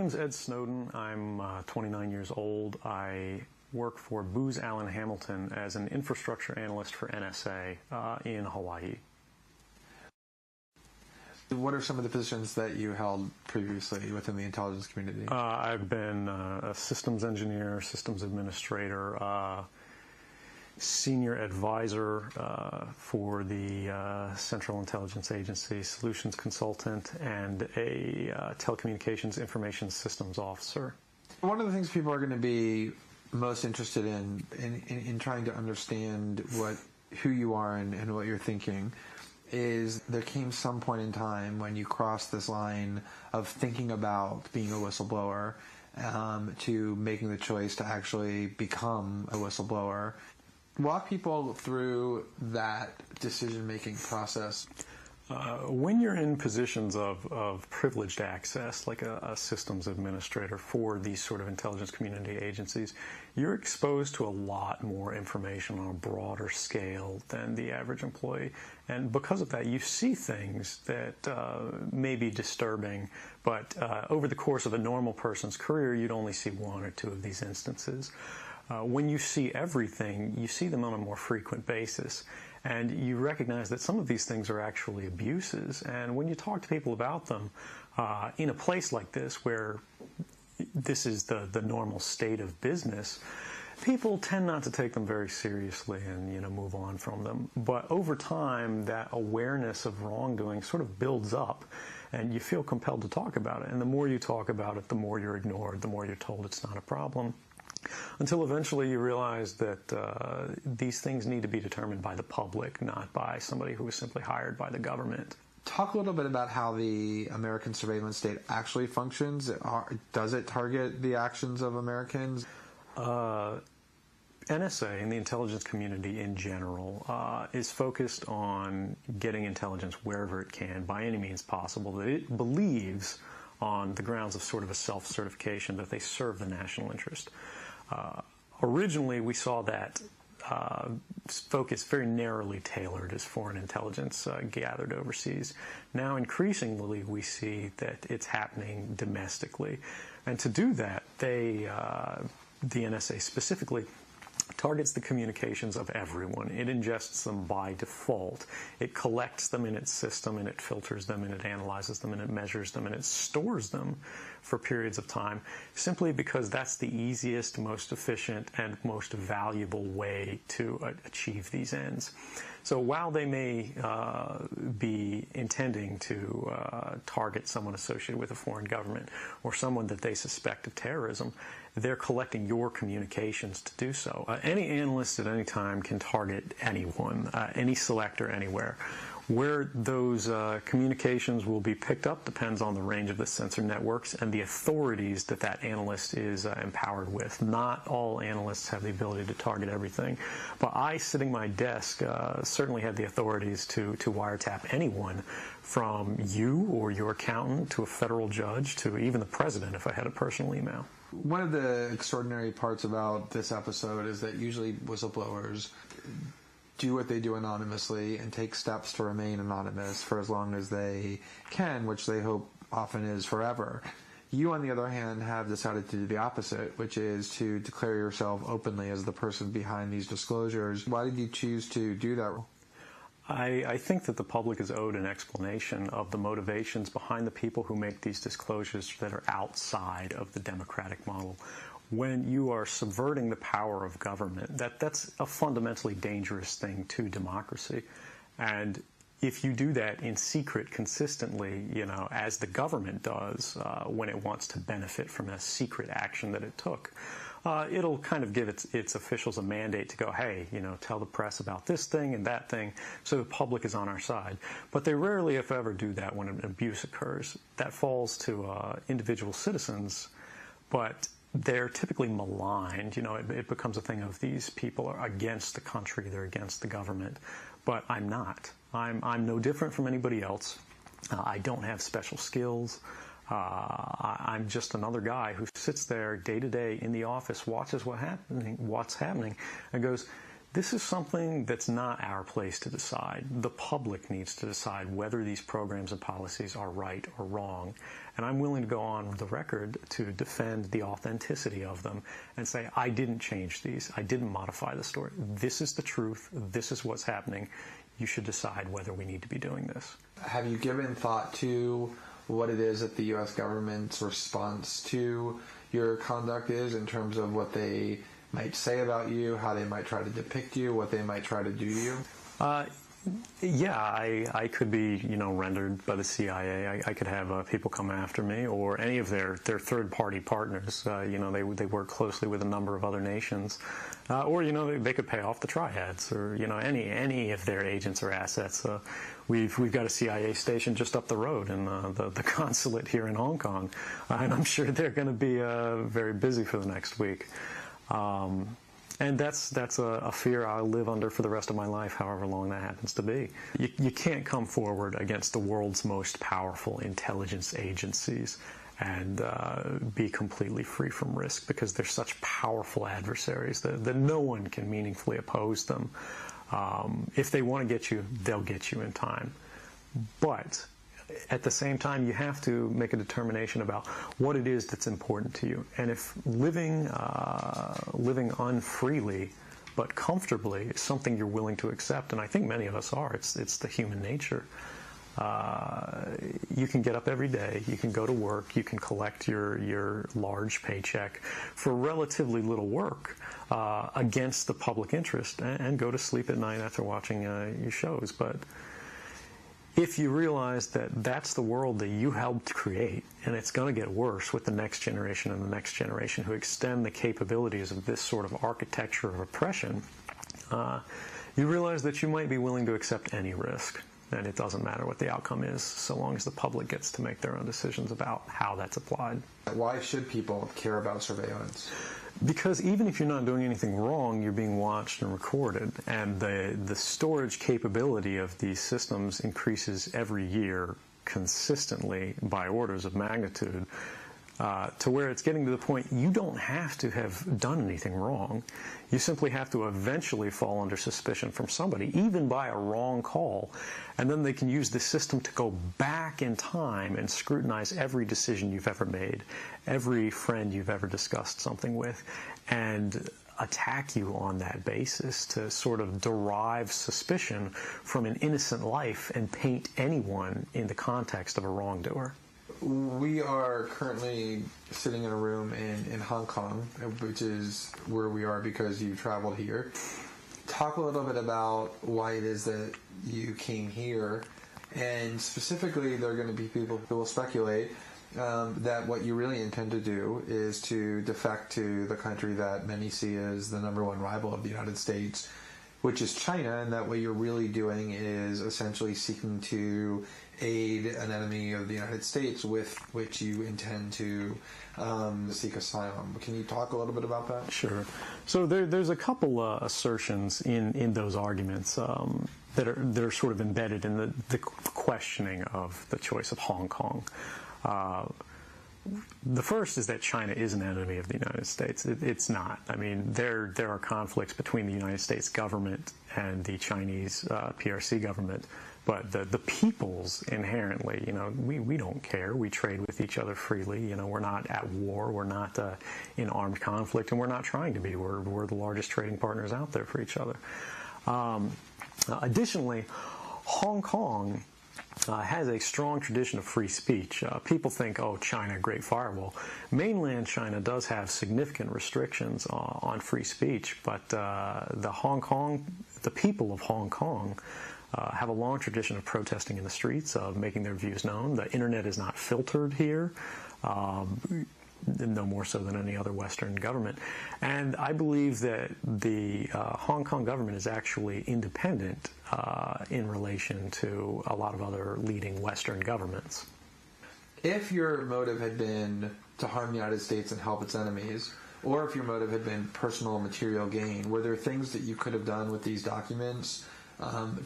name's Ed Snowden. I'm 29 years old. I work for Booz Allen Hamilton as an infrastructure analyst for NSA in Hawaii. What are some of the positions that you held previously within the intelligence community? I've been a systems engineer, systems administrator, senior advisor for the Central Intelligence Agency, solutions consultant, and a telecommunications information systems officer. One of the things people are going to be most interested in trying to understand who you are and what you're thinking is there came some point in time when you crossed this line of thinking about being a whistleblower to making the choice to actually become a whistleblower. Walk people through that decision-making process. When you're in positions of privileged access, like a systems administrator for these sort of intelligence community agencies, you're exposed to a lot more information on a broader scale than the average employee. And because of that, you see things that may be disturbing, but over the course of a normal person's career, you'd only see one or two of these instances. When you see everything, you see them on a more frequent basis. And you recognize that some of these things are actually abuses. And when you talk to people about them, in a place like this where this is the normal state of business, people tend not to take them very seriously and move on from them. But over time, that awareness of wrongdoing sort of builds up, and you feel compelled to talk about it. And the more you talk about it, the more you're ignored, the more you're told it's not a problem. Until eventually you realize that these things need to be determined by the public, not by somebody who was simply hired by the government. Talk a little bit about how the American surveillance state actually functions. Does it target the actions of Americans? NSA and the intelligence community in general is focused on getting intelligence wherever it can, by any means possible, that it believes on the grounds of sort of a self-certification that they serve the national interest. Originally, we saw that focus very narrowly tailored as foreign intelligence gathered overseas. Now, increasingly, we see that it's happening domestically. And to do that, the NSA specifically targets the communications of everyone. It ingests them by default. It collects them in its system, and it filters them, and it analyzes them, and it measures them, and it stores them for periods of time, simply because that's the easiest, most efficient, and most valuable way to achieve these ends. So while they may be intending to target someone associated with a foreign government or someone that they suspect of terrorism, they're collecting your communications to do so. Any analyst at any time can target anyone, any selector anywhere. Where those communications will be picked up depends on the range of the sensor networks and the authorities that that analyst is empowered with. Not all analysts have the ability to target everything, but I, sitting at my desk, certainly have the authorities to wiretap anyone, from you or your accountant to a federal judge to even the president if I had a personal email. One of the extraordinary parts about this episode is that usually whistleblowers do what they do anonymously and take steps to remain anonymous for as long as they can, which they hope often is forever. You, on the other hand, have decided to do the opposite, which is to declare yourself openly as the person behind these disclosures. Why did you choose to do that? I think that the public is owed an explanation of the motivations behind the people who make these disclosures that are outside of the democratic model. When you are subverting the power of government, that's a fundamentally dangerous thing to democracy. And if you do that in secret consistently, as the government does when it wants to benefit from a secret action that it took, it'll kind of give its officials a mandate to go, hey, tell the press about this thing and that thing, so the public is on our side. But they rarely, if ever, do that when an abuse occurs. That falls to individual citizens, but they're typically maligned. It becomes a thing of these people are against the country, they're against the government. But I'm not. I'm no different from anybody else. I don't have special skills. I'm just another guy who sits there day to day in the office, watches what's happening, and goes, This is something that's not our place to decide. The public needs to decide whether these programs and policies are right or wrong. And I'm willing to go on the record to defend the authenticity of them and say, I didn't change these. I didn't modify the story. This is the truth. This is what's happening. You should decide whether we need to be doing this. Have you given thought to what it is that the U.S. government's response to your conduct is in terms of what they might say about you, how they might try to depict you, what they might try to do to you? Yeah, I could be, rendered by the CIA. I could have people come after me, or any of their third-party partners. They work closely with a number of other nations, or they could pay off the triads, or any of their agents or assets. We've got a CIA station just up the road in the consulate here in Hong Kong, and I'm sure they're going to be very busy for the next week. And that's a fear I'll live under for the rest of my life, however long that happens to be. You can't come forward against the world's most powerful intelligence agencies and be completely free from risk, because they're such powerful adversaries that no one can meaningfully oppose them. If they want to get you, they'll get you in time. But at the same time, you have to make a determination about what it is that's important to you. And if living unfreely but comfortably is something you're willing to accept, and I think many of us are, it's the human nature. You can get up every day, you can go to work, you can collect your large paycheck for relatively little work against the public interest, and go to sleep at night after watching your shows. But if you realize that that's the world that you helped create, and it's going to get worse with the next generation and the next generation who extend the capabilities of this sort of architecture of oppression, you realize that you might be willing to accept any risk. And it doesn't matter what the outcome is, so long as the public gets to make their own decisions about how that's applied. Why should people care about surveillance? Because even if you're not doing anything wrong, you're being watched and recorded, and the storage capability of these systems increases every year consistently by orders of magnitude, to where it's getting to the point you don't have to have done anything wrong. You simply have to eventually fall under suspicion from somebody, even by a wrong call, and then they can use the system to go back in time and scrutinize every decision you've ever made, every friend you've ever discussed something with, and attack you on that basis to sort of derive suspicion from an innocent life and paint anyone in the context of a wrongdoer. We are currently sitting in a room in Hong Kong, which is where we are because you traveled here. Talk a little bit about why it is that you came here, and specifically there are going to be people who will speculate that what you really intend to do is to defect to the country that many see as the number one rival of the United States, which is China, and that what you're really doing is essentially seeking to aid an enemy of the United States with which you intend to seek asylum. Can you talk a little bit about that? Sure. So there's a couple assertions in those arguments that are sort of embedded in the questioning of the choice of Hong Kong. The first is that China is an enemy of the United States. It's not. I mean, there are conflicts between the United States government and the Chinese PRC government, but the peoples inherently, we don't care. We trade with each other freely. We're not at war. We're not in armed conflict, and we're not trying to be. We're the largest trading partners out there for each other. Additionally, Hong Kong has a strong tradition of free speech. People think, oh, China, great firewall. Mainland China does have significant restrictions on free speech, but the people of Hong Kong have a long tradition of protesting in the streets, of making their views known. The internet is not filtered here, no more so than any other Western government. And I believe that the Hong Kong government is actually independent in relation to a lot of other leading Western governments. If your motive had been to harm the United States and help its enemies, or if your motive had been personal material gain, were there things that you could have done with these documents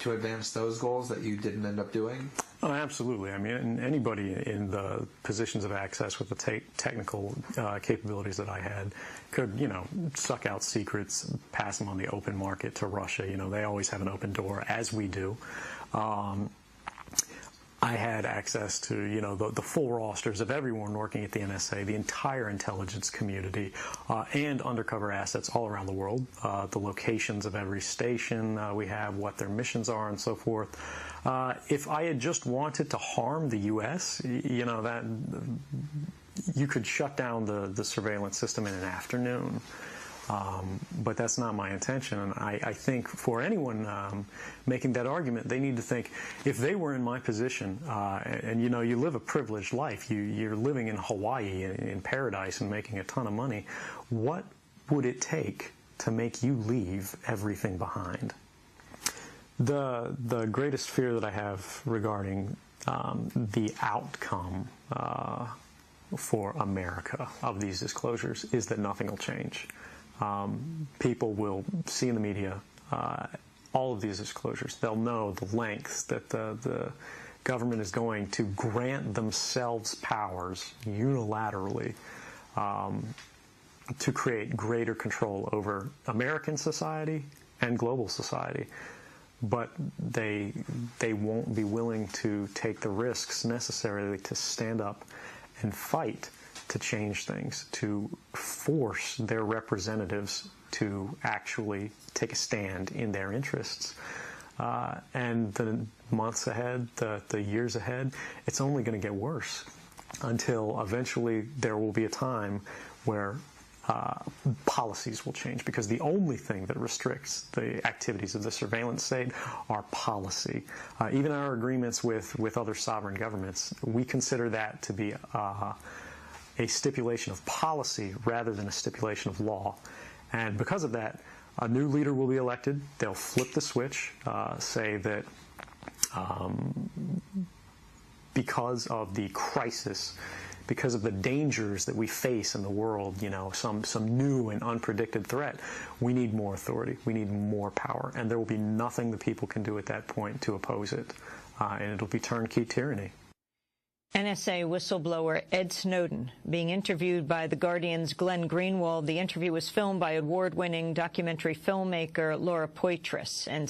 to advance those goals that you didn't end up doing? Oh, absolutely. I mean, anybody in the positions of access with the technical capabilities that I had could, suck out secrets, pass them on the open market to Russia. They always have an open door, as we do. I had access to, the full rosters of everyone working at the NSA, the entire intelligence community, and undercover assets all around the world, the locations of every station we have, what their missions are, and so forth. If I had just wanted to harm the U.S., that you could shut down the surveillance system in an afternoon. But that's not my intention, and I think for anyone making that argument, they need to think, if they were in my position, and you live a privileged life, you're living in Hawaii in paradise and making a ton of money, what would it take to make you leave everything behind? The greatest fear that I have regarding the outcome for America of these disclosures is that nothing will change. People will see in the media all of these disclosures. They'll know the lengths that the government is going to grant themselves powers unilaterally to create greater control over American society and global society. But they won't be willing to take the risks necessarily to stand up and fight to change things, to force their representatives to actually take a stand in their interests. And the months ahead, the years ahead, it's only going to get worse until eventually there will be a time where policies will change, because the only thing that restricts the activities of the surveillance state are policy. Even our agreements with other sovereign governments, we consider that to be a stipulation of policy rather than a stipulation of law. And because of that, a new leader will be elected. They'll flip the switch, say that because of the crisis, because of the dangers that we face in the world, some new and unpredicted threat, we need more authority, we need more power, and there will be nothing the people can do at that point to oppose it, and it'll be turnkey tyranny. NSA whistleblower Ed Snowden being interviewed by The Guardian's Glenn Greenwald. The interview was filmed by award-winning documentary filmmaker Laura Poitras, and